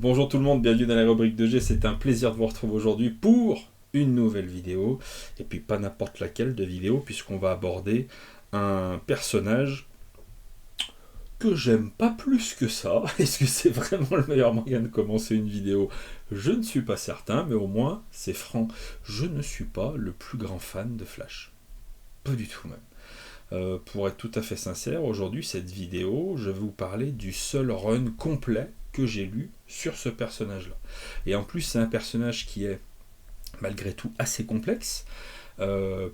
Bonjour tout le monde, bienvenue dans la rubrique de G, c'est un plaisir de vous retrouver aujourd'hui pour une nouvelle vidéo, et puis pas n'importe laquelle de vidéo, puisqu'on va aborder un personnage que j'aime pas plus que ça. Est-ce que c'est vraiment le meilleur moyen de commencer une vidéo? Je ne suis pas certain, mais au moins c'est franc. Je ne suis pas le plus grand fan de Flash. Pas du tout même. Pour être tout à fait sincère, aujourd'hui, cette vidéo, je vais vous parler du seul run complet que j'ai lu sur ce personnage-là. Et en plus, c'est un personnage qui est malgré tout assez complexe,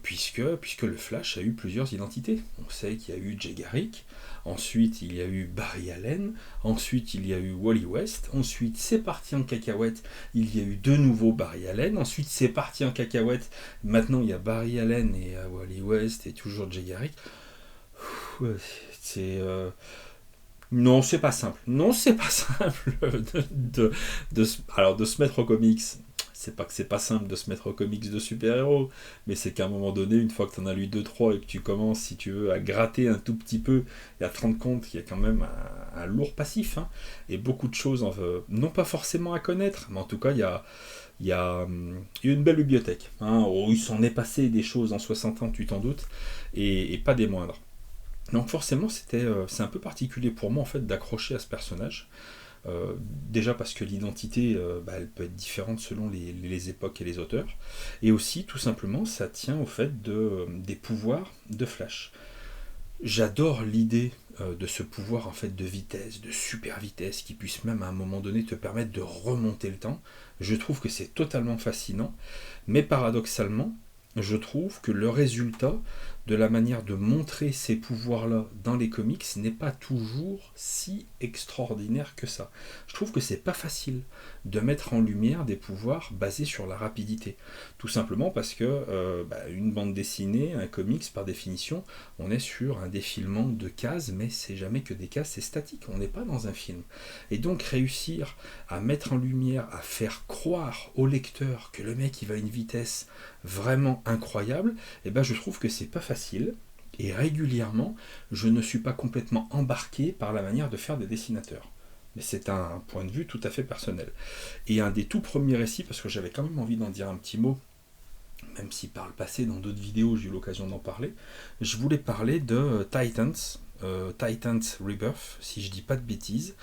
puisque le Flash a eu plusieurs identités. On sait qu'il y a eu Jay Garrick, ensuite il y a eu Barry Allen, ensuite il y a eu Wally West, ensuite c'est parti en cacahuète, il y a eu de nouveau Barry Allen, ensuite c'est parti en cacahuète, maintenant il y a Barry Allen et Wally West et toujours Jay Garrick. C'est... Non, c'est pas simple. Non, c'est pas simple alors de se mettre aux comics. C'est pas que c'est pas simple de se mettre aux comics de super-héros, mais c'est qu'à un moment donné, une fois que tu en as lu 2-3 et que tu commences, si tu veux, à gratter un tout petit peu et à te rendre compte qu'il y a quand même un lourd passif, hein, et beaucoup de choses, non pas forcément à connaître, mais en tout cas, il y a une belle bibliothèque. Hein, où il s'en est passé des choses en 60 ans, tu t'en doutes, et pas des moindres. Donc forcément, c'est un peu particulier pour moi en fait d'accrocher à ce personnage. Déjà parce que l'identité, elle peut être différente selon les époques et les auteurs. Et aussi, tout simplement, ça tient au fait des pouvoirs de Flash. J'adore l'idée de ce pouvoir en fait de vitesse, de super vitesse, qui puisse même à un moment donné te permettre de remonter le temps. Je trouve que c'est totalement fascinant, mais paradoxalement, je trouve que le résultat de la manière de montrer ces pouvoirs-là dans les comics n'est pas toujours si extraordinaire que ça. Je trouve que c'est pas facile de mettre en lumière des pouvoirs basés sur la rapidité. Tout simplement parce que une bande dessinée, un comics, par définition, on est sur un défilement de cases, mais c'est jamais que des cases, c'est statique, on n'est pas dans un film. Et donc réussir à mettre en lumière, à faire croire au lecteur que le mec il va à une vitesse vraiment incroyable, je trouve que c'est pas facile, et régulièrement je ne suis pas complètement embarqué par la manière de faire des dessinateurs. Mais c'est un point de vue tout à fait personnel. Et un des tout premiers récits, parce que j'avais quand même envie d'en dire un petit mot, même si par le passé dans d'autres vidéos j'ai eu l'occasion d'en parler, je voulais parler de Titans, Titans Rebirth, si je dis pas de bêtises.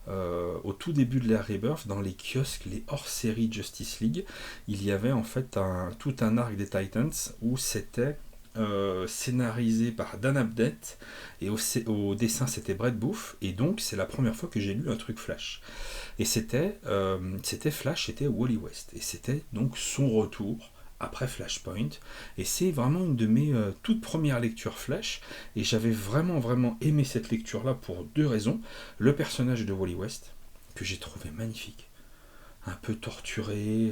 Au tout début de l'ère Rebirth, dans les kiosques, les hors-série Justice League, il y avait en fait tout un arc des Titans où c'était scénarisé par Dan Abnett et au dessin c'était Brett Booth, et donc c'est la première fois que j'ai lu un truc Flash. Et c'était Flash, c'était Wally West, et c'était donc son retour après Flashpoint, et c'est vraiment une de mes toutes premières lectures Flash, et j'avais vraiment vraiment aimé cette lecture là pour deux raisons. Le personnage de Wally West, que j'ai trouvé magnifique, un peu torturé,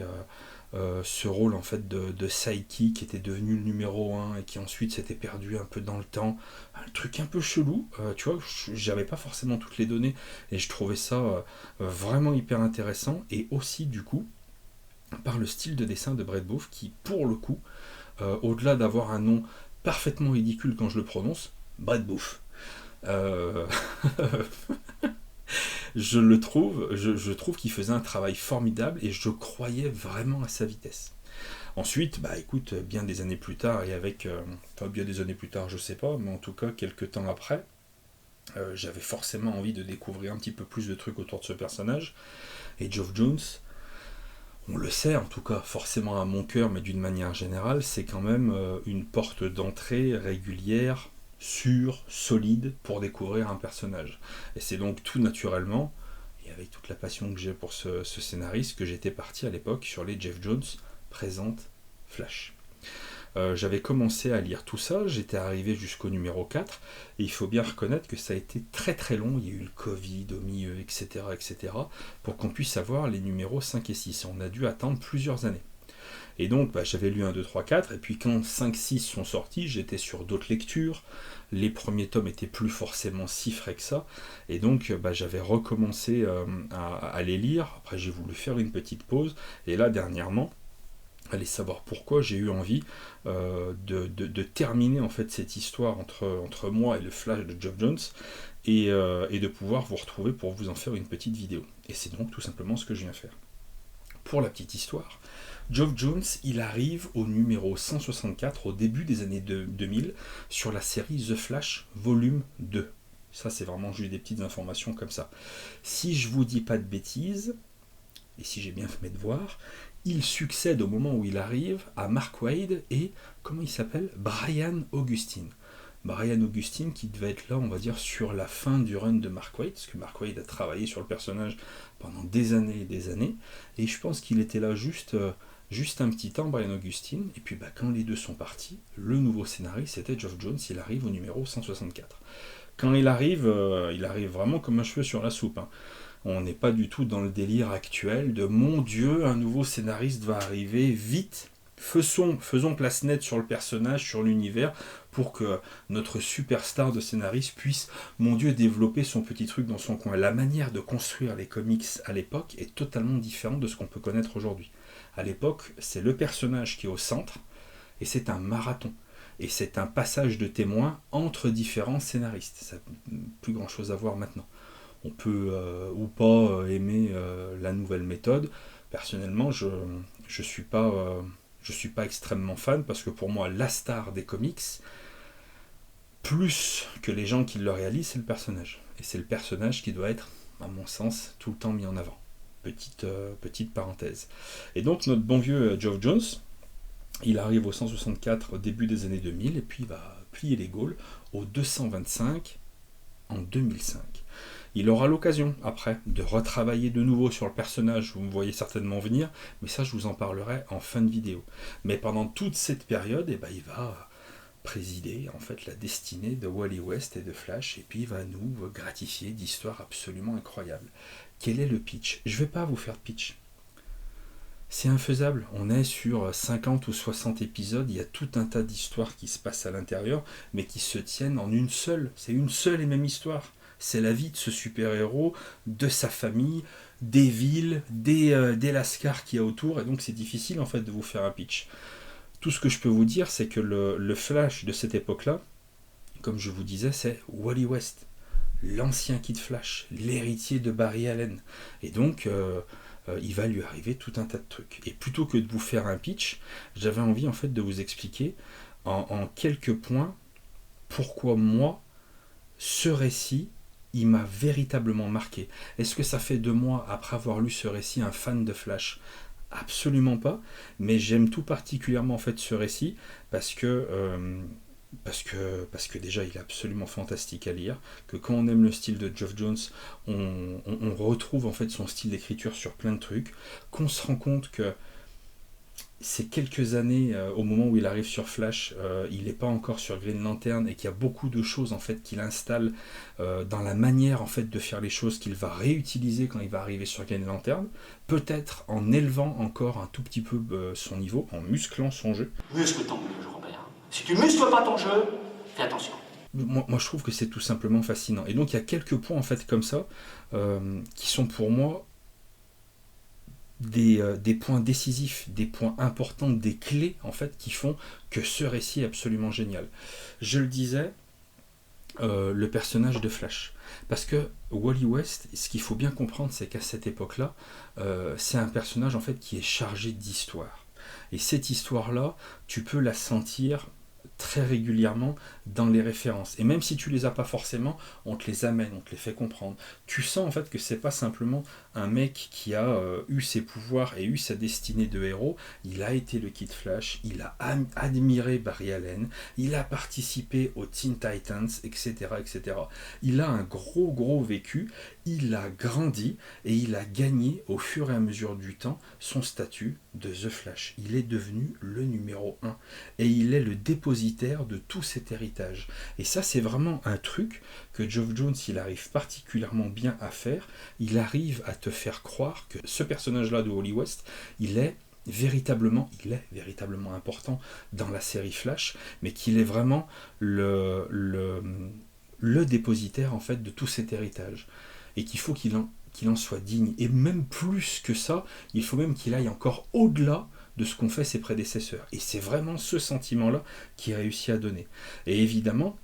ce rôle en fait de Psyche qui était devenu le numéro 1 et qui ensuite s'était perdu un peu dans le temps, un truc un peu chelou, tu vois, j'avais pas forcément toutes les données, et je trouvais ça vraiment hyper intéressant, et aussi du coup par le style de dessin de Brett Booth qui, pour le coup, au-delà d'avoir un nom parfaitement ridicule quand je le prononce, Brett Booth, euh, je trouve qu'il faisait un travail formidable, et je croyais vraiment à sa vitesse. Ensuite, écoute, bien des années plus tard, et enfin bien des années plus tard, je sais pas, mais en tout cas quelques temps après, j'avais forcément envie de découvrir un petit peu plus de trucs autour de ce personnage, et Geoff Jones, on le sait en tout cas forcément à mon cœur, mais d'une manière générale, c'est quand même une porte d'entrée régulière, sûre, solide pour découvrir un personnage. Et c'est donc tout naturellement, et avec toute la passion que j'ai pour ce scénariste, que j'étais parti à l'époque sur les Geoff Jones présente Flash. J'avais commencé à lire tout ça, j'étais arrivé jusqu'au numéro 4, et il faut bien reconnaître que ça a été très très long, il y a eu le Covid au milieu, etc., pour qu'on puisse avoir les numéros 5 et 6. On a dû attendre plusieurs années. Et donc j'avais lu 1, 2, 3, 4, et puis quand 5, 6 sont sortis, j'étais sur d'autres lectures, les premiers tomes étaient plus forcément si frais que ça, et donc j'avais recommencé à les lire. Après j'ai voulu faire une petite pause, et là dernièrement, allez savoir pourquoi, j'ai eu envie de terminer en fait cette histoire entre moi et le Flash de Geoff Jones, et de pouvoir vous retrouver pour vous en faire une petite vidéo. Et c'est donc tout simplement ce que je viens faire. Pour la petite histoire, Geoff Johns, il arrive au numéro 164 au début des années 2000 sur la série The Flash volume 2. Ça, c'est vraiment juste des petites informations comme ça. Si je vous dis pas de bêtises, et si j'ai bien fait mes devoirs, il succède au moment où il arrive à Mark Waid et, comment il s'appelle, Brian Augustine. Brian Augustine qui devait être là, on va dire, sur la fin du run de Mark Waid, parce que Mark Waid a travaillé sur le personnage pendant des années et des années, et je pense qu'il était là juste un petit temps, Brian Augustine, et puis quand les deux sont partis, le nouveau scénariste, c'était Geoff Johns, il arrive au numéro 164. Quand il arrive vraiment comme un cheveu sur la soupe, hein. On n'est pas du tout dans le délire actuel de mon Dieu, un nouveau scénariste va arriver, vite, faisons place nette sur le personnage, sur l'univers, pour que notre superstar de scénariste puisse, mon Dieu, développer son petit truc dans son coin. La manière de construire les comics à l'époque est totalement différente de ce qu'on peut connaître aujourd'hui. À l'époque, c'est le personnage qui est au centre, et c'est un marathon. Et c'est un passage de témoin entre différents scénaristes. Ça n'a plus grand chose à voir maintenant. On peut ou pas aimer la nouvelle méthode. Personnellement, je suis pas extrêmement fan parce que pour moi, la star des comics, plus que les gens qui le réalisent, c'est le personnage. Et c'est le personnage qui doit être, à mon sens, tout le temps mis en avant. Petite parenthèse. Et donc, notre bon vieux Geoff Johns, il arrive au 164 au début des années 2000 et puis il va plier les Gaules au 225 en 2005. Il aura l'occasion, après, de retravailler de nouveau sur le personnage, vous me voyez certainement venir, mais ça je vous en parlerai en fin de vidéo. Mais pendant toute cette période, il va présider en fait la destinée de Wally West et de Flash, et puis il va nous gratifier d'histoires absolument incroyables. Quel est le pitch? Je ne vais pas vous faire de pitch. C'est infaisable, on est sur 50 ou 60 épisodes, il y a tout un tas d'histoires qui se passent à l'intérieur, mais qui se tiennent en une seule, c'est une seule et même histoire. C'est la vie de ce super-héros, de sa famille, des villes, des lascars qu'il y a autour, et donc c'est difficile en fait de vous faire un pitch. Tout ce que je peux vous dire, c'est que le Flash de cette époque-là, comme je vous disais, c'est Wally West, l'ancien Kid Flash, l'héritier de Barry Allen. Et donc, il va lui arriver tout un tas de trucs. Et plutôt que de vous faire un pitch, j'avais envie en fait de vous expliquer en quelques points pourquoi moi, ce récit, il m'a véritablement marqué. Est-ce que ça fait de moi, après avoir lu ce récit, un fan de Flash? Absolument pas, mais j'aime tout particulièrement en fait ce récit parce que déjà il est absolument fantastique à lire, que quand on aime le style de Geoff Johns, on retrouve en fait son style d'écriture sur plein de trucs, qu'on se rend compte que ces quelques années, au moment où il arrive sur Flash, il n'est pas encore sur Green Lantern et qu'il y a beaucoup de choses en fait qu'il installe dans la manière en fait de faire les choses qu'il va réutiliser quand il va arriver sur Green Lantern, peut-être en élevant encore un tout petit peu son niveau, en musclant son jeu. Muscle ton jeu, Robert. Si tu muscles pas ton jeu, fais attention. Moi je trouve que c'est tout simplement fascinant. Et donc il y a quelques points en fait comme ça qui sont pour moi des points décisifs, des points importants, des clés en fait qui font que ce récit est absolument génial. Je le disais, le personnage de Flash. Parce que Wally West, ce qu'il faut bien comprendre, c'est qu'à cette époque-là, c'est un personnage en fait qui est chargé d'histoire. Et cette histoire-là, tu peux la sentir très régulièrement dans les références. Et même si tu les as pas forcément, on te les amène, on te les fait comprendre. Tu sens en fait que c'est pas simplement un mec qui a eu ses pouvoirs et eu sa destinée de héros. Il a été le Kid Flash, il a admiré Barry Allen, il a participé aux Teen Titans, etc., etc. Il a un gros vécu, il a grandi et il a gagné au fur et à mesure du temps son statut de The Flash. Il est devenu le numéro 1 et il est le dépositaire de tout cet héritage. Et ça, c'est vraiment un truc que Geoff Johns, il arrive particulièrement bien à faire. Il arrive à te faire croire que ce personnage-là de Wally West, il est véritablement important dans la série Flash, mais qu'il est vraiment le dépositaire en fait de tout cet héritage. Et qu'il faut qu'il en soit digne. Et même plus que ça, il faut même qu'il aille encore au-delà de ce qu'ont fait ses prédécesseurs. Et c'est vraiment ce sentiment-là qu'il réussit à donner. Et évidemment,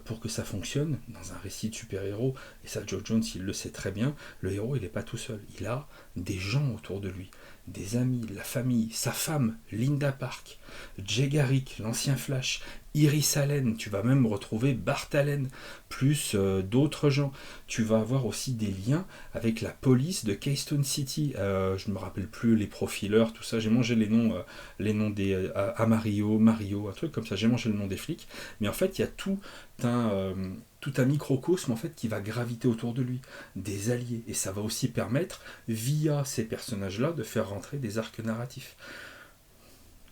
pour que ça fonctionne dans un récit de super-héros, et ça Joe Jones il le sait très bien, le héros il n'est pas tout seul, il a des gens autour de lui, des amis, la famille, sa femme, Linda Park, Jay Garrick, l'ancien Flash, Iris Allen, tu vas même retrouver Bart Allen, plus d'autres gens. Tu vas avoir aussi des liens avec la police de Keystone City. Je ne me rappelle plus les profileurs, tout ça. J'ai mangé les noms des Amario, Mario, un truc comme ça. J'ai mangé le nom des flics. Mais en fait, il y a tout un microcosme en fait qui va graviter autour de lui, des alliés. Et ça va aussi permettre, via ces personnages-là, de faire rentrer des arcs narratifs.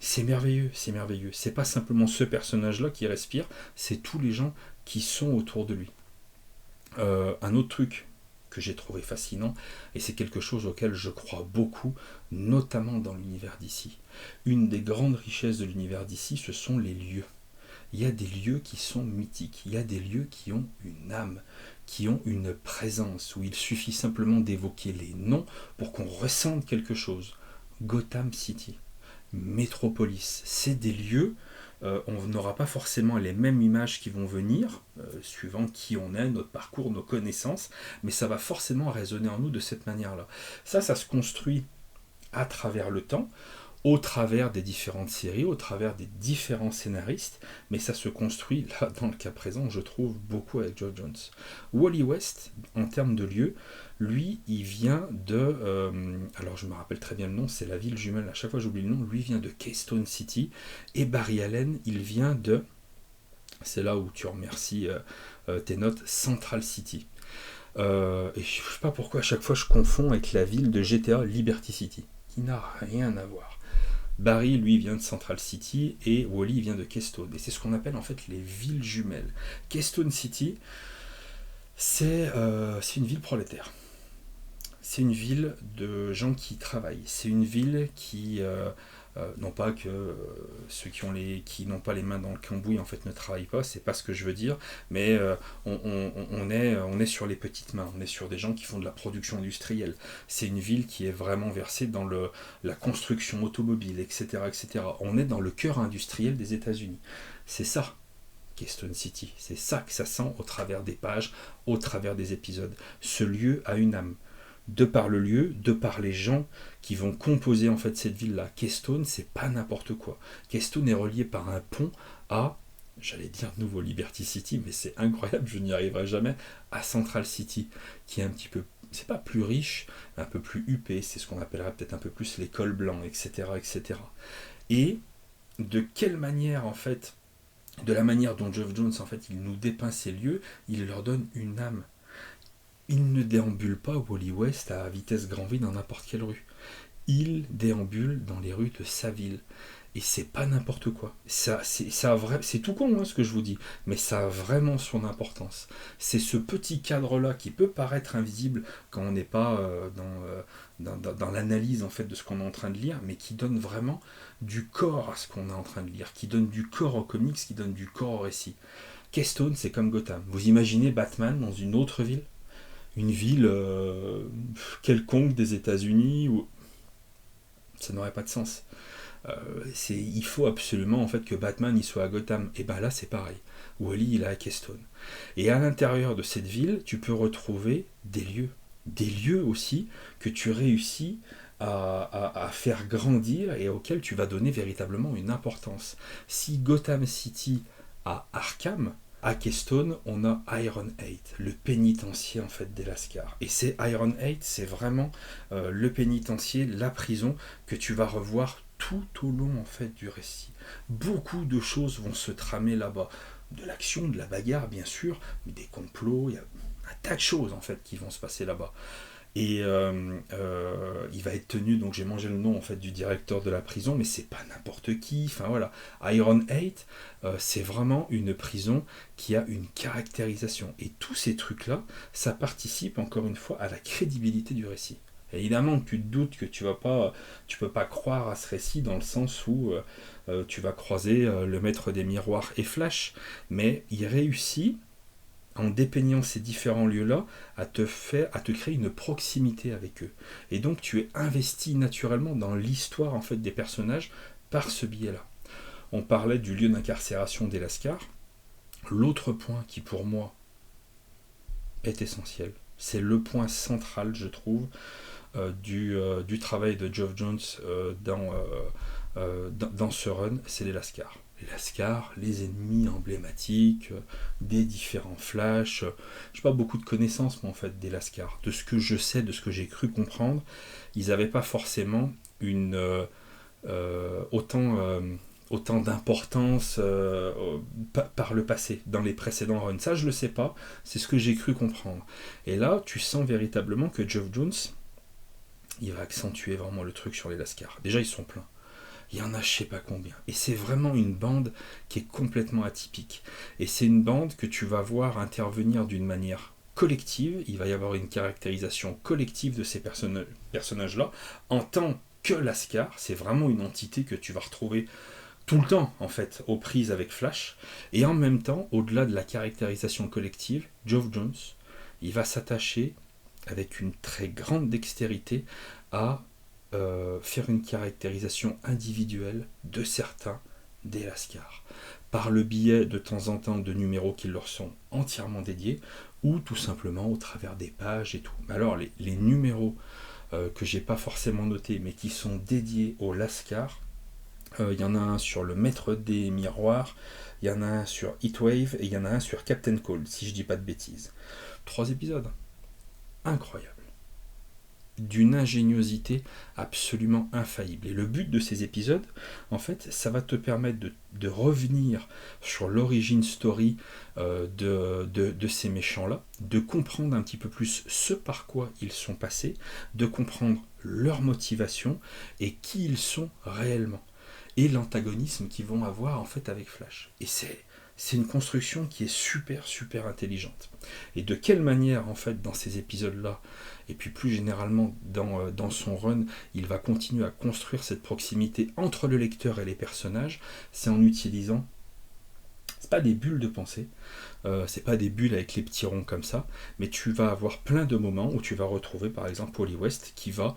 C'est merveilleux, c'est merveilleux. C'est pas simplement ce personnage-là qui respire, c'est tous les gens qui sont autour de lui. Un autre truc que j'ai trouvé fascinant, et c'est quelque chose auquel je crois beaucoup, notamment dans l'univers d'ici. Une des grandes richesses de l'univers d'ici, ce sont les lieux. Il y a des lieux qui sont mythiques, il y a des lieux qui ont une âme, qui ont une présence, où il suffit simplement d'évoquer les noms pour qu'on ressente quelque chose. Gotham City. Métropolis, c'est des lieux, on n'aura pas forcément les mêmes images qui vont venir, suivant qui on est, notre parcours, nos connaissances, mais ça va forcément résonner en nous de cette manière-là. Ça se construit à travers le temps, au travers des différentes séries, au travers des différents scénaristes, mais ça se construit, là, dans le cas présent, je trouve, beaucoup avec Geoff Johns. Wally West, en termes de lieu, lui, il vient de... alors, je me rappelle très bien le nom, c'est la ville jumelle, à chaque fois j'oublie le nom, lui vient de Keystone City, et Barry Allen, il vient de... C'est là où tu remercies tes notes, Central City. Et je ne sais pas pourquoi, à chaque fois je confonds avec la ville de GTA Liberty City, qui n'a rien à voir. Barry, lui, vient de Central City et Wally vient de Keystone. Et c'est ce qu'on appelle en fait les villes jumelles. Keystone City, c'est une ville prolétaire. C'est une ville de gens qui travaillent. C'est une ville qui, non pas que ceux qui n'ont pas les mains dans le cambouis en fait ne travaillent pas, c'est pas ce que je veux dire, mais on est sur les petites mains, on est sur des gens qui font de la production industrielle. C'est une ville qui est vraiment versée dans la construction automobile, etc., etc. On est dans le cœur industriel des États-Unis. C'est ça. Keystone City, c'est ça que ça sent au travers des pages, au travers des épisodes. Ce lieu a une âme. De par le lieu, de par les gens qui vont composer en fait cette ville-là. Keystone, c'est pas n'importe quoi. Keystone est relié par un pont à, j'allais dire nouveau Liberty City, mais c'est incroyable, je n'y arriverai jamais, à Central City, qui est un petit peu, c'est pas plus riche, mais un peu plus huppé, c'est ce qu'on appellerait peut-être un peu plus les cols blancs, etc., etc. Et de quelle manière en fait, de la manière dont Geoff Johns en fait il nous dépeint ces lieux, il leur donne une âme. Il ne déambule pas Wally West à vitesse grand V dans n'importe quelle rue. Il déambule dans les rues de sa ville. Et c'est pas n'importe quoi. C'est tout con ce que je vous dis, mais ça a vraiment son importance. C'est ce petit cadre-là qui peut paraître invisible quand on n'est pas dans l'analyse en fait de ce qu'on est en train de lire, mais qui donne vraiment du corps à ce qu'on est en train de lire, qui donne du corps au comics, qui donne du corps au récit. Keystone, c'est comme Gotham. Vous imaginez Batman dans une autre ville ? Une ville quelconque des États-Unis où ça n'aurait pas de sens. Il faut absolument en fait que Batman il soit à Gotham. Et ben là c'est pareil. Wally il est à Keystone. Et à l'intérieur de cette ville, tu peux retrouver des lieux aussi que tu réussis à faire grandir et auxquels tu vas donner véritablement une importance. Si Gotham City a Arkham, à Keystone, on a Iron 8, le pénitencier en fait des Lascars. Et c'est Iron 8, c'est vraiment le pénitencier, la prison que tu vas revoir tout au long en fait du récit. Beaucoup de choses vont se tramer là-bas, de l'action, de la bagarre bien sûr, mais des complots, il y a un tas de choses en fait qui vont se passer là-bas. Et il va être tenu, donc j'ai mangé le nom en fait du directeur de la prison, mais c'est pas n'importe qui. Enfin voilà, Iron 8, c'est vraiment une prison qui a une caractérisation. Et tous ces trucs-là, ça participe encore une fois à la crédibilité du récit. Évidemment, tu te doutes que tu peux pas croire à ce récit dans le sens où tu vas croiser le maître des miroirs et Flash, mais il réussit en dépeignant ces différents lieux-là, à te créer une proximité avec eux. Et donc tu es investi naturellement dans l'histoire en fait des personnages par ce biais-là. On parlait du lieu d'incarcération des Lascars. L'autre point qui pour moi est essentiel, c'est le point central, je trouve, du travail de Geoff Johns dans ce run, c'est les Lascars. Les Lascars, les ennemis emblématiques des différents flashs. Je n'ai pas beaucoup de connaissances, moi, en fait, des Lascars. De ce que je sais, de ce que j'ai cru comprendre, ils n'avaient pas forcément autant d'importance par le passé, dans les précédents runs. Ça, je le sais pas, c'est ce que j'ai cru comprendre. Et là, tu sens véritablement que Geoff Johns, il va accentuer vraiment le truc sur les Lascars. Déjà, ils sont pleins. Il y en a je sais pas combien. Et c'est vraiment une bande qui est complètement atypique. Et c'est une bande que tu vas voir intervenir d'une manière collective. Il va y avoir une caractérisation collective de ces personnages-là en tant que Lascar. C'est vraiment une entité que tu vas retrouver tout le temps, en fait, aux prises avec Flash. Et en même temps, au-delà de la caractérisation collective, Geoff Johns, il va s'attacher avec une très grande dextérité à faire une caractérisation individuelle de certains des Lascars, par le biais de temps en temps de numéros qui leur sont entièrement dédiés, ou tout simplement au travers des pages et tout. Alors les numéros que j'ai pas forcément notés, mais qui sont dédiés aux Lascars, il y en a un sur le maître des miroirs, il y en a un sur Heatwave, et il y en a un sur Captain Cold, si je dis pas de bêtises. 3 épisodes. Incroyable. D'une ingéniosité absolument infaillible. Et le but de ces épisodes, en fait, ça va te permettre de revenir sur l'origine story de ces méchants-là, de comprendre un petit peu plus ce par quoi ils sont passés, de comprendre leur motivation et qui ils sont réellement. Et l'antagonisme qu'ils vont avoir en fait avec Flash. Et c'est une construction qui est super super intelligente. Et de quelle manière en fait dans ces épisodes-là, et puis plus généralement dans son run, il va continuer à construire cette proximité entre le lecteur et les personnages, c'est en utilisant, c'est pas des bulles de pensée, c'est pas des bulles avec les petits ronds comme ça, mais tu vas avoir plein de moments où tu vas retrouver par exemple Wally West qui va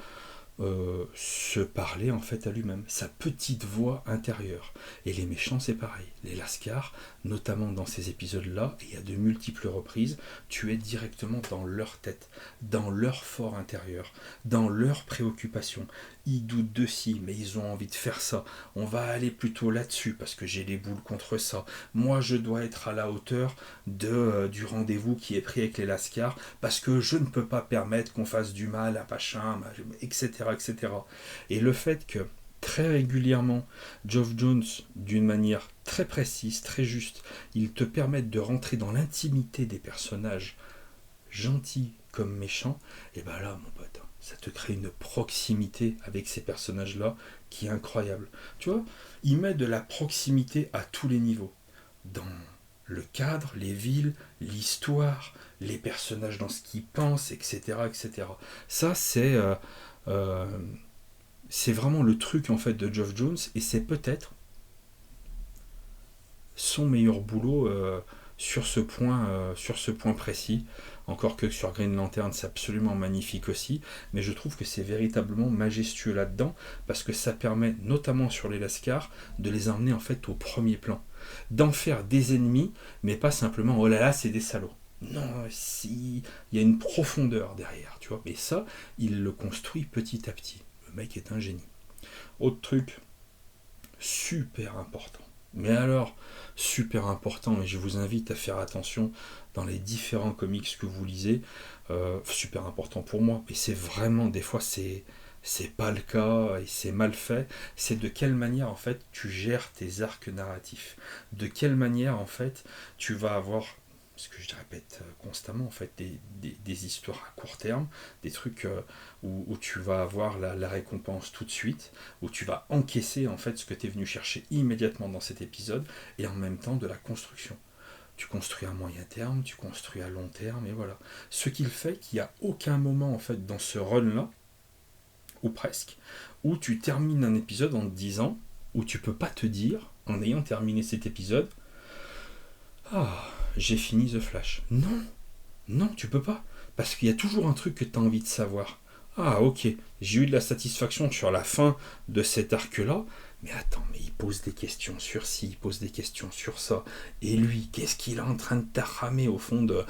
se parler en fait à lui-même, sa petite voix intérieure. Et les méchants c'est pareil, les Lascars, notamment dans ces épisodes-là, et à de multiples reprises, tu es directement dans leur tête, dans leur fort intérieur, dans leurs préoccupations. Ils doutent de ci, mais ils ont envie de faire ça. On va aller plutôt là-dessus parce que j'ai les boules contre ça. Moi, je dois être à la hauteur du rendez-vous qui est pris avec les Lascars parce que je ne peux pas permettre qu'on fasse du mal à Pachin, etc., etc. Et le fait que très régulièrement, Geoff Johns, d'une manière très précise, très juste, il te permet de rentrer dans l'intimité des personnages, gentils comme méchants, et ben là, mon pote, ça te crée une proximité avec ces personnages-là qui est incroyable. Tu vois, il met de la proximité à tous les niveaux. Dans le cadre, les villes, l'histoire, les personnages dans ce qu'ils pensent, etc., etc. Ça, c'est vraiment le truc en fait de Geoff Johns, et c'est peut-être son meilleur boulot sur ce point précis. Encore que sur Green Lantern, c'est absolument magnifique aussi, mais je trouve que c'est véritablement majestueux là-dedans, parce que ça permet, notamment sur les Lascars, de les emmener en fait au premier plan, d'en faire des ennemis, mais pas simplement oh là là, c'est des salauds. Non, si, il y a une profondeur derrière, tu vois. Et ça, il le construit petit à petit. Le mec est un génie. Autre truc, super important. Mais alors, super important, et je vous invite à faire attention dans les différents comics que vous lisez, super important pour moi, mais c'est vraiment, des fois, c'est pas le cas, et c'est mal fait, c'est de quelle manière, en fait, tu gères tes arcs narratifs. De quelle manière, en fait, tu vas avoir, ce que je répète constamment, en fait, des histoires à court terme, des trucs où tu vas avoir la récompense tout de suite, où tu vas encaisser en fait ce que tu es venu chercher immédiatement dans cet épisode, et en même temps de la construction. Tu construis à moyen terme, tu construis à long terme, et voilà. Ce qui fait qu'il n'y a aucun moment en fait dans ce run-là, ou presque, où tu termines un épisode en te disant, où tu peux pas te dire, en ayant terminé cet épisode, ah, j'ai fini The Flash. Non, non, tu peux pas. Parce qu'il y a toujours un truc que tu as envie de savoir. Ah, ok, j'ai eu de la satisfaction sur la fin de cet arc-là, mais attends, mais il pose des questions sur ci, il pose des questions sur ça, et lui, qu'est-ce qu'il est en train de taramer au fond de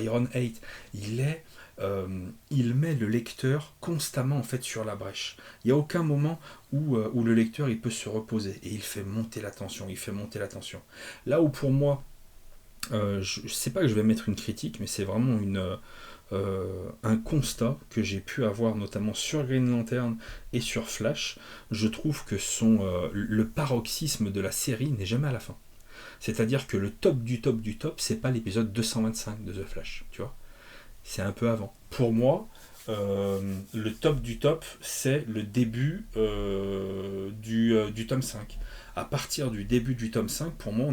Iron 8? Il met le lecteur constamment en fait sur la brèche. Il n'y a aucun moment où le lecteur il peut se reposer, et il fait monter la tension, Là où pour moi, je ne sais pas que je vais mettre une critique, mais c'est vraiment un constat que j'ai pu avoir notamment sur Green Lantern et sur Flash. Je trouve que le paroxysme de la série n'est jamais à la fin. C'est-à-dire que le top du top du top, c'est pas l'épisode 225 de The Flash, tu vois. C'est un peu avant. Pour moi, le top du top, c'est le début du tome 5. À partir du début du tome 5, pour moi,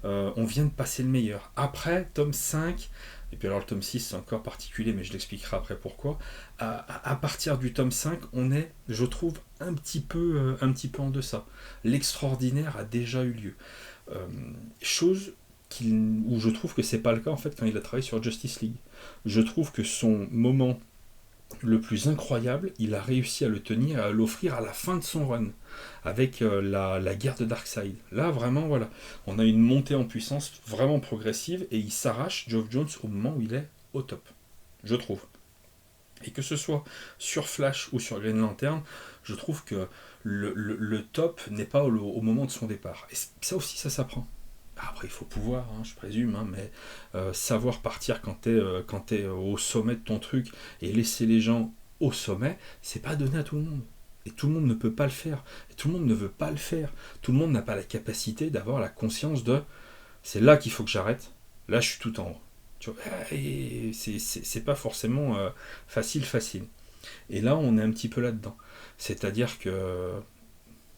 on vient de passer le meilleur. Après, tome 5, et puis alors le tome 6, c'est encore particulier, mais je l'expliquerai après pourquoi. À partir du tome 5, on est, je trouve, un petit peu en deçà. L'extraordinaire a déjà eu lieu. Chose où je trouve que c'est pas le cas en fait quand il a travaillé sur Justice League. Je trouve que son moment le plus incroyable, il a réussi à le tenir et à l'offrir à la fin de son run, avec la guerre de Darkseid. Là, vraiment, voilà. On a une montée en puissance vraiment progressive, et il s'arrache, Geoff Johns, au moment où il est au top, je trouve. Et que ce soit sur Flash ou sur Green Lantern, je trouve que le top n'est pas au moment de son départ. Et ça aussi, ça s'apprend. Après, il faut pouvoir, je présume, mais savoir partir quand t'es au sommet de ton truc et laisser les gens au sommet, c'est pas donné à tout le monde. Et tout le monde ne peut pas le faire. Et tout le monde ne veut pas le faire. Tout le monde n'a pas la capacité d'avoir la conscience de c'est là qu'il faut que j'arrête. Là, je suis tout en haut. Tu vois, et c'est pas forcément facile. Et là, on est un petit peu là-dedans. C'est-à-dire que,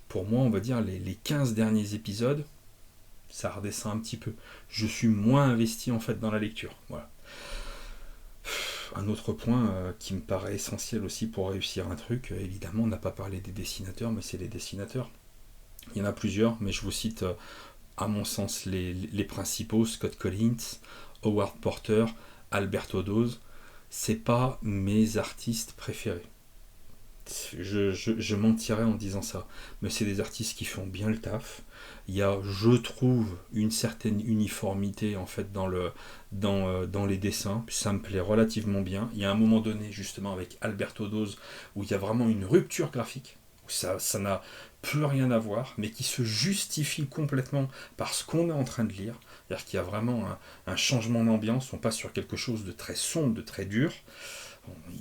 pour moi, on va dire les 15 derniers épisodes, ça redescend un petit peu. Je suis moins investi en fait dans la lecture. Voilà. Un autre point qui me paraît essentiel aussi pour réussir un truc, évidemment, on n'a pas parlé des dessinateurs, mais c'est les dessinateurs. Il y en a plusieurs, mais je vous cite à mon sens les principaux: Scott Collins, Howard Porter, Alberto Dose. C'est pas mes artistes préférés. Je mentirais en disant ça, mais c'est des artistes qui font bien le taf. Il y a, je trouve, une certaine uniformité en fait dans les dessins. Ça me plaît relativement bien. Il y a un moment donné, justement, avec Alberto Dose, où il y a vraiment une rupture graphique, où ça n'a plus rien à voir, mais qui se justifie complètement par ce qu'on est en train de lire. C'est-à-dire qu'il y a vraiment un changement d'ambiance. On passe sur quelque chose de très sombre, de très dur.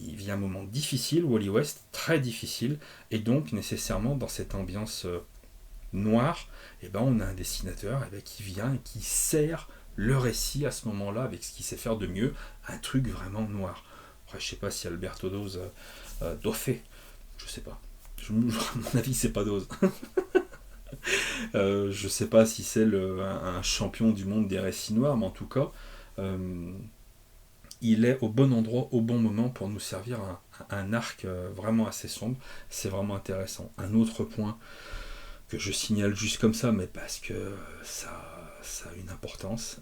Il vient un moment difficile, Wally West, très difficile, et donc nécessairement dans cette ambiance noire, on a un dessinateur qui vient et qui sert le récit à ce moment-là avec ce qu'il sait faire de mieux, un truc vraiment noir. Après, je sais pas si Alberto Dose fait, je sais pas. À mon avis, c'est pas Dose. Je sais pas si c'est un champion du monde des récits noirs, mais en tout cas, il est au bon endroit, au bon moment pour nous servir un arc vraiment assez sombre. C'est vraiment intéressant. Un autre point que je signale juste comme ça, mais parce que ça a une importance,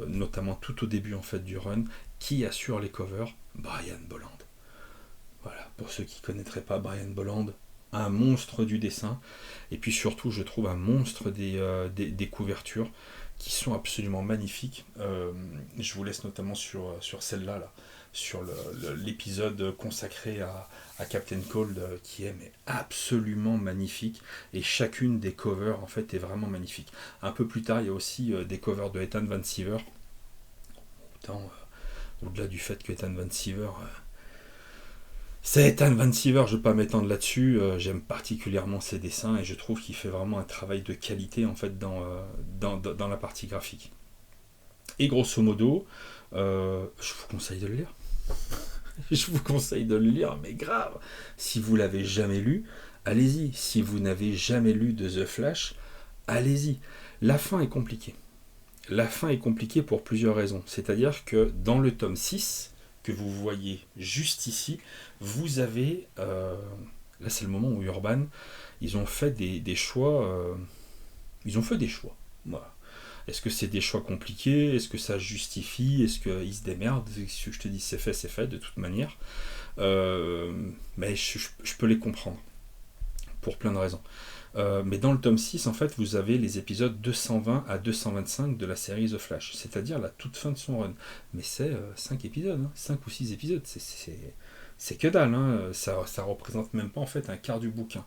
notamment tout au début en fait du run, qui assure les covers? Brian Bolland. Voilà, pour ceux qui ne connaîtraient pas Brian Bolland, un monstre du dessin, et puis surtout je trouve un monstre des couvertures, qui sont absolument magnifiques. Je vous laisse notamment sur celle-là, sur l'épisode consacré à Captain Cold, qui est absolument magnifique, et chacune des covers en fait est vraiment magnifique. Un peu plus tard, il y a aussi des covers de Ethan Van Sciver. Au-delà du fait que Ethan Van Sciver, c'est Ethan Van Sciver, je ne vais pas m'étendre là-dessus, j'aime particulièrement ses dessins, et je trouve qu'il fait vraiment un travail de qualité en fait dans la partie graphique. Et grosso modo, je vous conseille de le lire. Je vous conseille de le lire, mais grave. Si vous l'avez jamais lu, allez-y. Si vous n'avez jamais lu de The Flash, allez-y. La fin est compliquée. La fin est compliquée pour plusieurs raisons. C'est-à-dire que dans le tome 6, que vous voyez juste ici, vous avez... là, c'est le moment où Urban, ils ont fait des choix... ils ont fait des choix. Voilà. Est-ce que c'est des choix compliqués? Est-ce que ça justifie? Est-ce qu'ils se démerdent? Ce que je te dis, c'est fait de toute manière. Mais je peux les comprendre. Pour plein de raisons. Mais dans le tome 6, en fait, vous avez les épisodes 220 à 225 de la série The Flash, c'est-à-dire la toute fin de son run. Mais c'est 5 épisodes, 5 ou 6 épisodes, c'est que dalle, ça représente même pas en fait un quart du bouquin.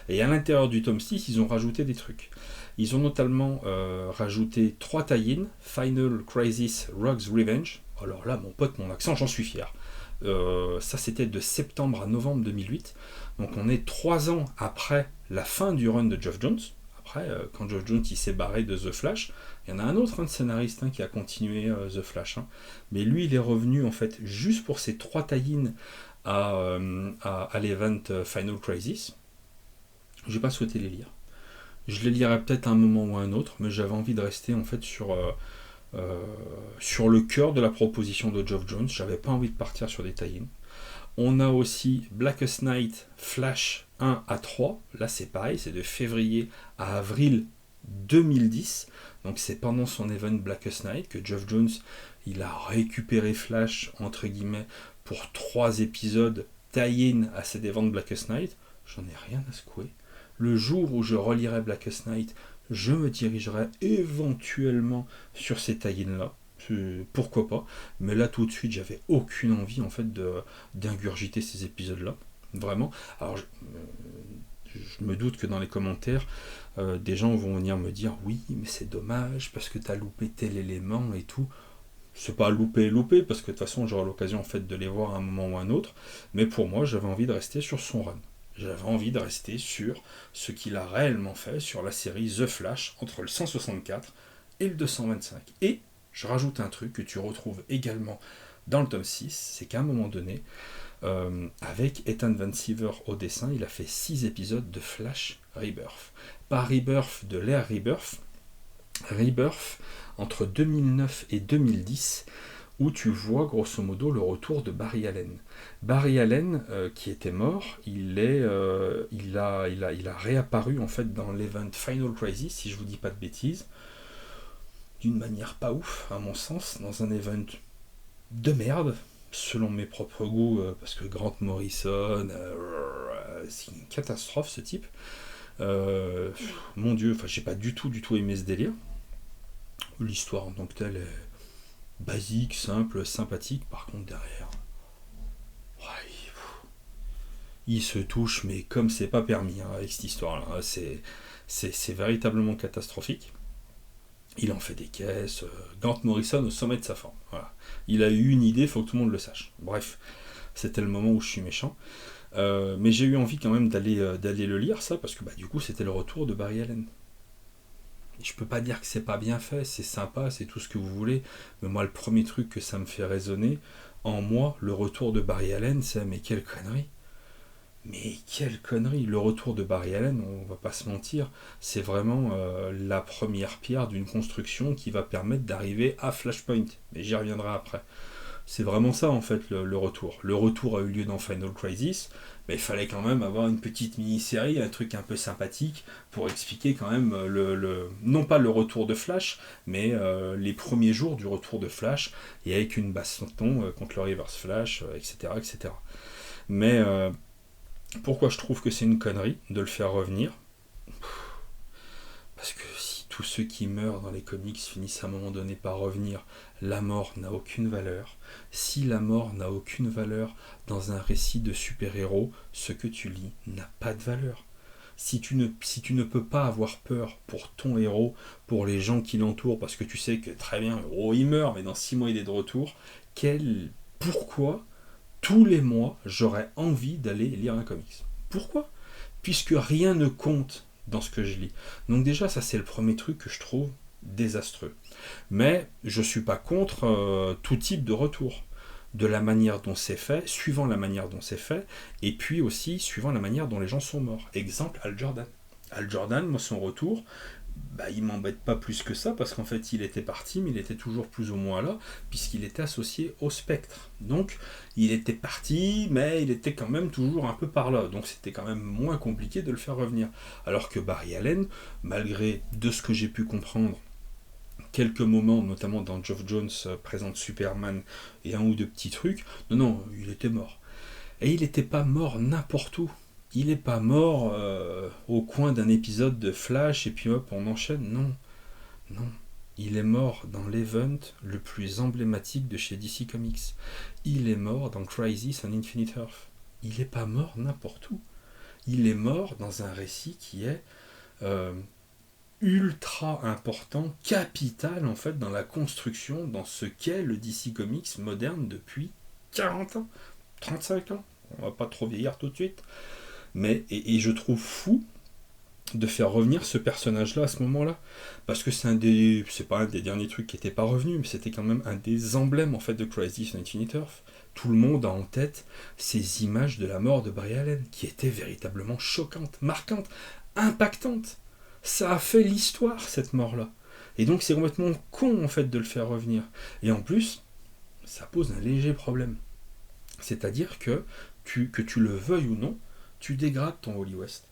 Et à l'intérieur du tome 6, ils ont rajouté des trucs. Ils ont notamment rajouté 3 tie-in, Final Crisis Rogue's Revenge. Alors là, mon pote, mon accent, j'en suis fier. Ça, c'était de septembre à novembre 2008. Donc on est 3 ans après la fin du run de Geoff Jones. Après, quand Geoff Jones il s'est barré de The Flash, il y en a un autre scénariste qui a continué The Flash. Mais lui, il est revenu en fait juste pour ces 3 tie-in à l'event Final Crisis. J'ai pas souhaité les lire. Je les lirai peut-être à un moment ou à un autre, mais j'avais envie de rester en fait sur le cœur de la proposition de Geoff Jones. J'avais pas envie de partir sur des tie-in. On a aussi Blackest Night Flash 1 à 3. Là, c'est pareil, c'est de février à avril 2010. Donc, c'est pendant son event Blackest Night que Geoff Jones il a récupéré Flash, entre guillemets, pour 3 épisodes tie-in à cet event Blackest Night. J'en ai rien à secouer. Le jour où je relirai Blackest Night, je me dirigerai éventuellement sur ces tie-in-là. Pourquoi pas, mais là tout de suite j'avais aucune envie en fait d'ingurgiter ces épisodes là, vraiment. Alors je me doute que dans les commentaires des gens vont venir me dire oui mais c'est dommage parce que t'as loupé tel élément et tout. C'est pas loupé parce que de toute façon j'aurai l'occasion en fait de les voir à un moment ou à un autre, mais pour moi j'avais envie de rester sur son run. J'avais envie de rester sur ce qu'il a réellement fait sur la série The Flash entre le 164 et le 225. Et je rajoute un truc que tu retrouves également dans le tome 6, c'est qu'à un moment donné, avec Ethan Van Sciver au dessin, il a fait 6 épisodes de Flash Rebirth. Pas Rebirth de l'ère Rebirth, Rebirth entre 2009 et 2010, où tu vois grosso modo le retour de Barry Allen. Barry Allen, qui était mort, il a réapparu en fait dans l'event Final Crisis, si je vous dis pas de bêtises, d'une manière pas ouf, à mon sens, dans un event de merde, selon mes propres goûts, parce que Grant Morrison, c'est une catastrophe ce type. Mon Dieu, j'ai pas du tout aimé ce délire. L'histoire en tant que telle est basique, simple, sympathique, par contre derrière, il se touche, mais comme c'est pas permis avec cette histoire-là, c'est véritablement catastrophique. Il en fait des caisses. Grant Morrison au sommet de sa forme. Voilà. Il a eu une idée, il faut que tout le monde le sache. Bref, c'était le moment où je suis méchant. Mais j'ai eu envie quand même d'aller le lire, ça, parce que du coup, c'était le retour de Barry Allen. Je peux pas dire que c'est pas bien fait, c'est sympa, c'est tout ce que vous voulez, mais moi, le premier truc que ça me fait résonner, en moi, le retour de Barry Allen, c'est mais quelle connerie! Mais quelle connerie! Le retour de Barry Allen, on va pas se mentir, c'est vraiment la première pierre d'une construction qui va permettre d'arriver à Flashpoint. Mais j'y reviendrai après. C'est vraiment ça en fait le retour. Le retour a eu lieu dans Final Crisis, mais il fallait quand même avoir une petite mini-série, un truc un peu sympathique pour expliquer quand même non pas le retour de Flash, mais les premiers jours du retour de Flash, et avec une baston contre le Reverse Flash, etc., etc. Mais pourquoi je trouve que c'est une connerie de le faire revenir? Parce que si tous ceux qui meurent dans les comics finissent à un moment donné par revenir, la mort n'a aucune valeur. Si la mort n'a aucune valeur dans un récit de super-héros, ce que tu lis n'a pas de valeur. Si tu ne peux pas avoir peur pour ton héros, pour les gens qui l'entourent, parce que tu sais que très bien, le héros il meurt, mais dans 6 mois il est de retour, pourquoi tous les mois, j'aurais envie d'aller lire un comics? Pourquoi? Puisque rien ne compte dans ce que je lis. Donc déjà, ça c'est le premier truc que je trouve désastreux. Mais je suis pas contre tout type de retour. De la manière dont c'est fait, suivant la manière dont c'est fait, et puis aussi suivant la manière dont les gens sont morts. Exemple, Hal Jordan. Hal Jordan, moi son retour, il m'embête pas plus que ça, parce qu'en fait il était parti, mais il était toujours plus ou moins là, puisqu'il était associé au Spectre. Donc il était parti, mais il était quand même toujours un peu par là, donc c'était quand même moins compliqué de le faire revenir. Alors que Barry Allen, malgré de ce que j'ai pu comprendre, quelques moments, notamment dans Geoff Jones présente Superman et un ou deux petits trucs, non, il était mort. Et il n'était pas mort n'importe où. Il n'est pas mort au coin d'un épisode de Flash et puis hop, on enchaîne. Non, non. Il est mort dans l'event le plus emblématique de chez DC Comics. Il est mort dans Crisis on Infinite Earth. Il n'est pas mort n'importe où. Il est mort dans un récit qui est ultra important, capital en fait dans la construction, dans ce qu'est le DC Comics moderne depuis 40 ans, 35 ans. On va pas trop vieillir tout de suite. Mais, et je trouve fou de faire revenir ce personnage-là à ce moment-là. Parce que c'est pas un des derniers trucs qui n'était pas revenu, mais c'était quand même un des emblèmes en fait de Crisis on Infinite Earth. Tout le monde a en tête ces images de la mort de Barry Allen, qui étaient véritablement choquantes, marquantes, impactantes. Ça a fait l'histoire, cette mort-là. Et donc c'est complètement con en fait de le faire revenir. Et en plus, ça pose un léger problème. C'est-à-dire que tu le veuilles ou non, tu dégrades ton Wally West.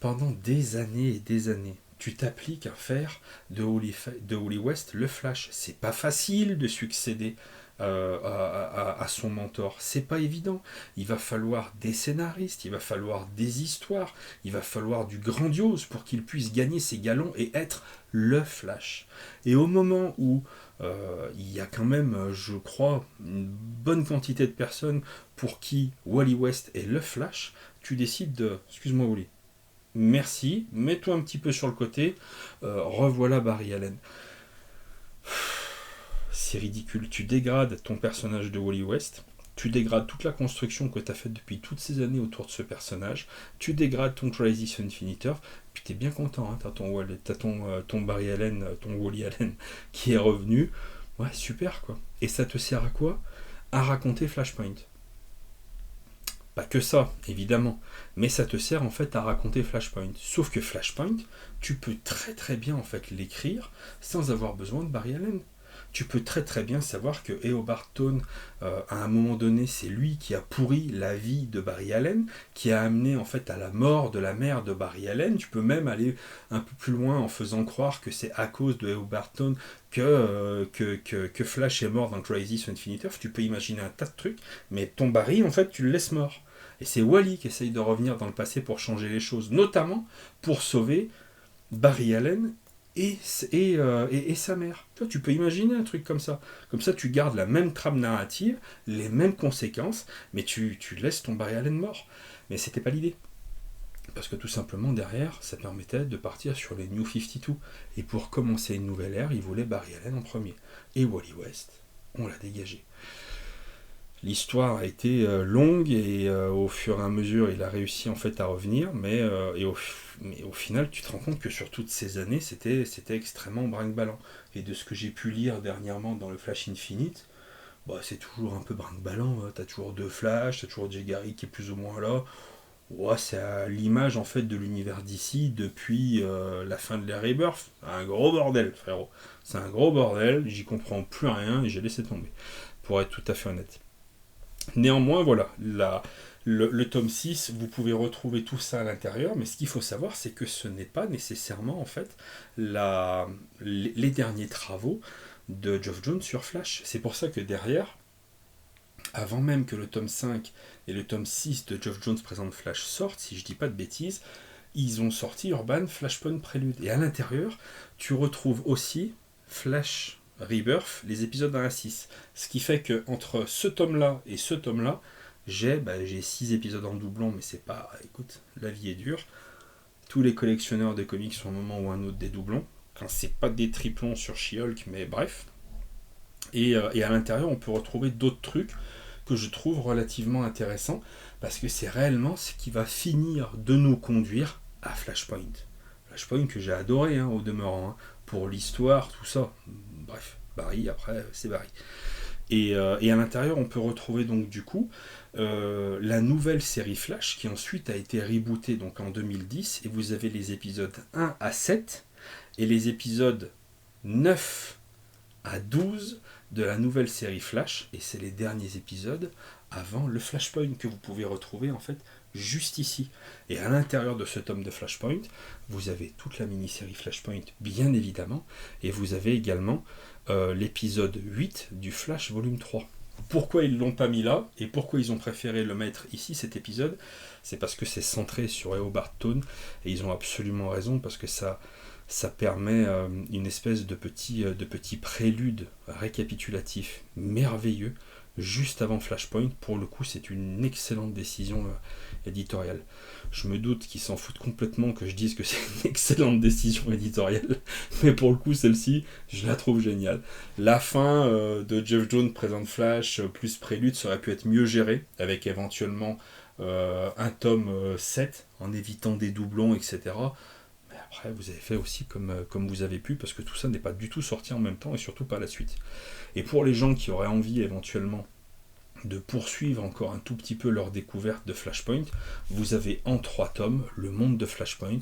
Pendant des années et des années, tu t'appliques à faire de Wally West le Flash. C'est pas facile de succéder à son mentor. C'est pas évident. Il va falloir des scénaristes, il va falloir des histoires, il va falloir du grandiose pour qu'il puisse gagner ses galons et être le Flash. Et au moment où il y a quand même, je crois, une bonne quantité de personnes pour qui Wally West est le Flash, tu décides de... Excuse-moi Wally. Merci, mets-toi un petit peu sur le côté, revoilà Barry Allen. C'est ridicule, tu dégrades ton personnage de Wally West, tu dégrades toute la construction que tu as faite depuis toutes ces années autour de ce personnage, tu dégrades ton Crisis on Infinite Earth, puis tu es bien content, hein, t'as ton Barry Allen, ton Wally Allen qui est revenu, ouais super quoi. Et ça te sert à quoi? À raconter Flashpoint. Pas que ça, évidemment, mais ça te sert en fait à raconter Flashpoint. Sauf que Flashpoint, tu peux très très bien en fait l'écrire sans avoir besoin de Barry Allen. Tu peux très très bien savoir que Eobard Thawne, à un moment donné, c'est lui qui a pourri la vie de Barry Allen, qui a amené en fait à la mort de la mère de Barry Allen. Tu peux même aller un peu plus loin en faisant croire que c'est à cause de Eobard Thawne que Flash est mort dans Crisis on Infinite Earth. Tu peux imaginer un tas de trucs, mais ton Barry, en fait, tu le laisses mort. Et c'est Wally qui essaye de revenir dans le passé pour changer les choses, notamment pour sauver Barry Allen et sa mère. Toi, tu peux imaginer un truc comme ça. Comme ça, tu gardes la même trame narrative, les mêmes conséquences, mais tu laisses ton Barry Allen mort. Mais c'était pas l'idée. Parce que tout simplement, derrière, ça permettait de partir sur les New 52. Et pour commencer une nouvelle ère, ils voulaient Barry Allen en premier. Et Wally West, on l'a dégagé. L'histoire a été longue et au fur et à mesure, il a réussi en fait à revenir, mais au final, tu te rends compte que sur toutes ces années, c'était extrêmement brinque-ballant. Et de ce que j'ai pu lire dernièrement dans le Flash Infinite, bah, c'est toujours un peu brinque-ballant. T'as toujours deux Flash, t'as toujours Jay Garrick qui est plus ou moins là. Ouais, c'est à l'image en fait de l'univers d'ici depuis la fin de l'ère Rebirth. Un gros bordel, frérot. C'est un gros bordel, j'y comprends plus rien et j'ai laissé tomber, pour être tout à fait honnête. Néanmoins, voilà, le tome 6, vous pouvez retrouver tout ça à l'intérieur, mais ce qu'il faut savoir, c'est que ce n'est pas nécessairement, en fait, les derniers travaux de Geoff Johns sur Flash. C'est pour ça que derrière, avant même que le tome 5 et le tome 6 de Geoff Johns présente Flash sortent, si je dis pas de bêtises, ils ont sorti Urban Flashpoint Prélude. Et à l'intérieur, tu retrouves aussi Flash Rebirth, les épisodes 1 à 6. Ce qui fait que entre ce tome-là et ce tome-là, j'ai 6 épisodes en doublon, mais c'est pas... Écoute, la vie est dure. Tous les collectionneurs de comics sont à un moment ou un autre des doublons. Quand c'est pas des triplons sur She-Hulk, mais bref. Et à l'intérieur, on peut retrouver d'autres trucs que je trouve relativement intéressants, parce que c'est réellement ce qui va finir de nous conduire à Flashpoint. Flashpoint que j'ai adoré, au demeurant, pour l'histoire, tout ça. Bref, Barry, après, c'est Barry. Et à l'intérieur, on peut retrouver donc du coup la nouvelle série Flash qui ensuite a été rebootée donc en 2010, et vous avez les épisodes 1 à 7 et les épisodes 9 à 12 de la nouvelle série Flash, et c'est les derniers épisodes avant le Flashpoint que vous pouvez retrouver en fait juste ici. Et à l'intérieur de ce tome de Flashpoint, vous avez toute la mini-série Flashpoint bien évidemment, et vous avez également l'épisode 8 du Flash volume 3. Pourquoi ils l'ont pas mis là, et pourquoi ils ont préféré le mettre ici, cet épisode, c'est parce que c'est centré sur Eobard Thawne, et ils ont absolument raison, parce que ça permet une espèce de petit prélude récapitulatif merveilleux, juste avant Flashpoint. Pour le coup, c'est une excellente décision éditoriale. Je me doute qu'ils s'en foutent complètement que je dise que c'est une excellente décision éditoriale, mais pour le coup, celle-ci, je la trouve géniale. La fin de Jeff Jones présente Flash plus prélude, ça aurait pu être mieux géré, avec éventuellement un tome 7, en évitant des doublons, etc. Mais après, vous avez fait aussi comme vous avez pu, parce que tout ça n'est pas du tout sorti en même temps, et surtout pas la suite. Et pour les gens qui auraient envie éventuellement de poursuivre encore un tout petit peu leur découverte de Flashpoint, vous avez en 3 tomes le monde de Flashpoint.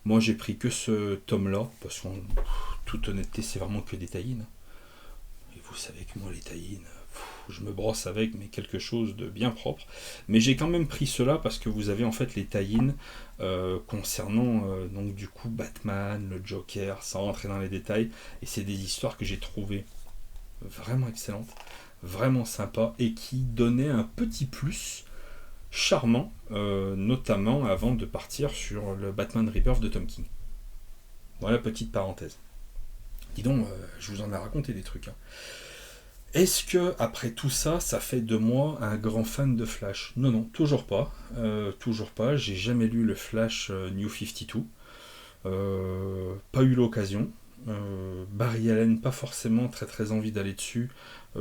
Moi j'ai pris que ce tome-là, parce qu'en toute honnêteté c'est vraiment que des tie-in. Et vous savez que moi les tie-in, je me brosse avec, mais quelque chose de bien propre. Mais j'ai quand même pris cela parce que vous avez en fait les tie-in concernant donc du coup Batman, le Joker, sans rentrer dans les détails. Et c'est des histoires que j'ai trouvées vraiment excellente, vraiment sympa, et qui donnait un petit plus charmant, notamment avant de partir sur le Batman Rebirth de Tom King. Voilà, petite parenthèse. Dis donc, je vous en ai raconté des trucs. Hein. Est-ce que, après tout ça, ça fait de moi un grand fan de Flash ? Non, non, toujours pas. Toujours pas. J'ai jamais lu le Flash New 52. Pas eu l'occasion. Barry Allen, pas forcément très envie d'aller dessus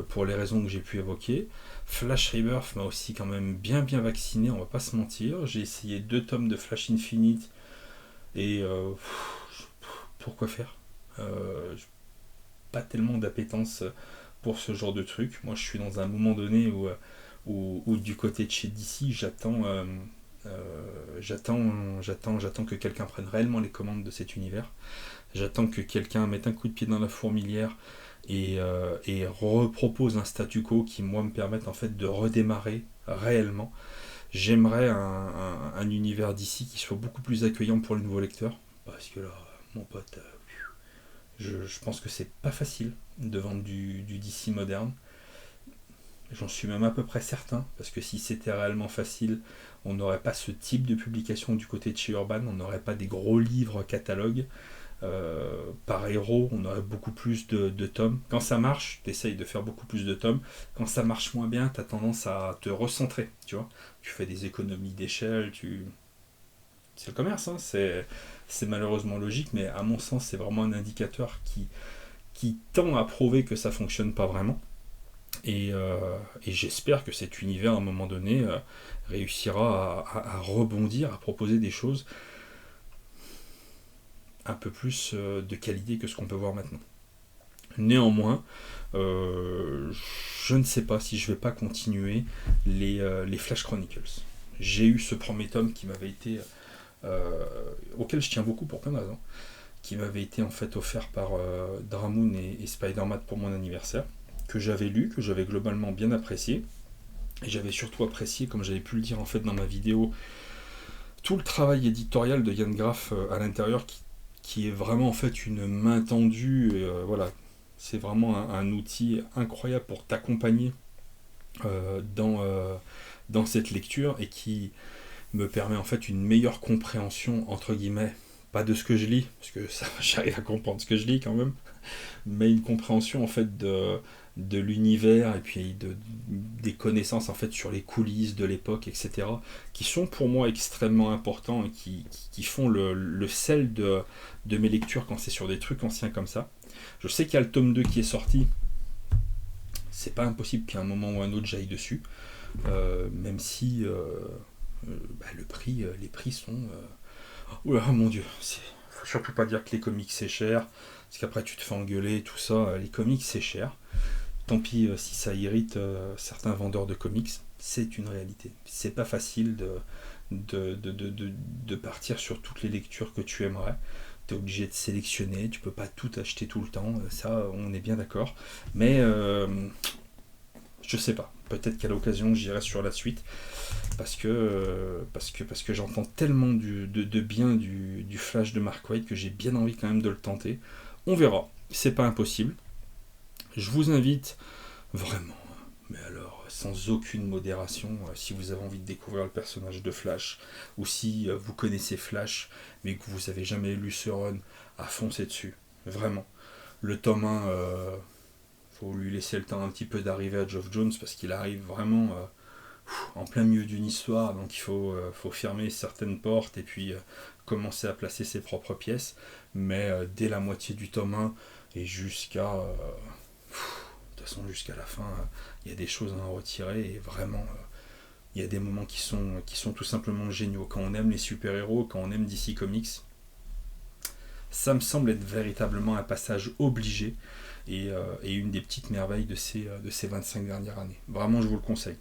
pour les raisons que j'ai pu évoquer. Flash Rebirth m'a aussi quand même bien vacciné, on va pas se mentir. J'ai essayé 2 tomes de Flash Infinite et pourquoi faire, pas tellement d'appétence pour ce genre de truc. Moi je suis dans un moment donné où du côté de chez DC j'attends que quelqu'un prenne réellement les commandes de cet univers. J'attends que quelqu'un mette un coup de pied dans la fourmilière et repropose un statu quo qui, moi, me permette en fait de redémarrer réellement. J'aimerais un univers d'ici qui soit beaucoup plus accueillant pour les nouveaux lecteurs. Parce que là, mon pote, je pense que c'est pas facile de vendre du DC moderne. J'en suis même à peu près certain, parce que si c'était réellement facile, on n'aurait pas ce type de publication du côté de chez Urban, on n'aurait pas des gros livres catalogues. Par héros, on aurait beaucoup plus de tomes. Quand ça marche, tu essayes de faire beaucoup plus de tomes. Quand ça marche moins bien, tu as tendance à te recentrer. Tu vois, tu fais des économies d'échelle. C'est le commerce, hein. C'est malheureusement logique, mais à mon sens, c'est vraiment un indicateur qui tend à prouver que ça fonctionne pas vraiment. Et j'espère que cet univers, à un moment donné, réussira à rebondir, à proposer des choses un peu plus de qualité que ce qu'on peut voir maintenant. Néanmoins, je ne sais pas si je vais pas continuer les Flash Chronicles. J'ai eu ce premier tome qui m'avait été auquel je tiens beaucoup pour plein de raisons, qui m'avait été en fait offert par Dramoon et Spider-Man pour mon anniversaire, que j'avais lu, que j'avais globalement bien apprécié, et j'avais surtout apprécié, comme j'avais pu le dire en fait dans ma vidéo, tout le travail éditorial de Yann Graff à l'intérieur qui est vraiment en fait une main tendue, et, voilà, c'est vraiment un outil incroyable pour t'accompagner dans cette lecture, et qui me permet en fait une meilleure compréhension, entre guillemets, pas de ce que je lis, parce que ça, j'arrive à comprendre ce que je lis quand même, mais une compréhension en fait de l'univers, et puis des connaissances en fait sur les coulisses de l'époque, etc., qui sont pour moi extrêmement importants, et qui font le sel de mes lectures quand c'est sur des trucs anciens comme ça. Je sais qu'il y a le tome 2 qui est sorti, c'est pas impossible qu'à un moment ou un autre j'aille dessus, même si les prix sont... Oula, mon dieu, faut surtout pas dire que les comics c'est cher, parce qu'après tu te fais engueuler, tout ça. Les comics c'est cher. Tant pis si ça irrite certains vendeurs de comics, c'est une réalité. C'est pas facile de partir sur toutes les lectures que tu aimerais. Tu es obligé de sélectionner, tu peux pas tout acheter tout le temps, ça on est bien d'accord. Mais je sais pas, peut-être qu'à l'occasion j'irai sur la suite, parce que j'entends tellement de bien du Flash de Mark Waid que j'ai bien envie quand même de le tenter. On verra, c'est pas impossible. Je vous invite vraiment, mais alors sans aucune modération. Si vous avez envie de découvrir le personnage de Flash, ou si vous connaissez Flash, mais que vous n'avez jamais lu ce run, à foncer dessus, vraiment. Le tome 1, faut lui laisser le temps un petit peu d'arriver à Geoff Jones, parce qu'il arrive vraiment en plein milieu d'une histoire, donc il faut fermer certaines portes, et puis commencer à placer ses propres pièces, mais dès la moitié du tome 1, et jusqu'à... de toute façon, jusqu'à la fin, il y a des choses à en retirer, et vraiment, il y a des moments qui sont tout simplement géniaux. Quand on aime les super-héros, quand on aime DC Comics, ça me semble être véritablement un passage obligé, et une des petites merveilles de ces 25 dernières années. Vraiment, je vous le conseille.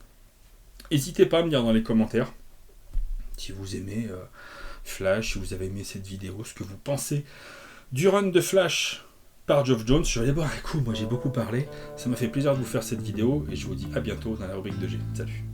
N'hésitez pas à me dire dans les commentaires si vous aimez Flash, si vous avez aimé cette vidéo, ce que vous pensez du run de Flash par Geoff Jones. Je vais aller boire un coup, moi j'ai beaucoup parlé. Ça m'a fait plaisir de vous faire cette vidéo, et je vous dis à bientôt dans la rubrique de G. Salut.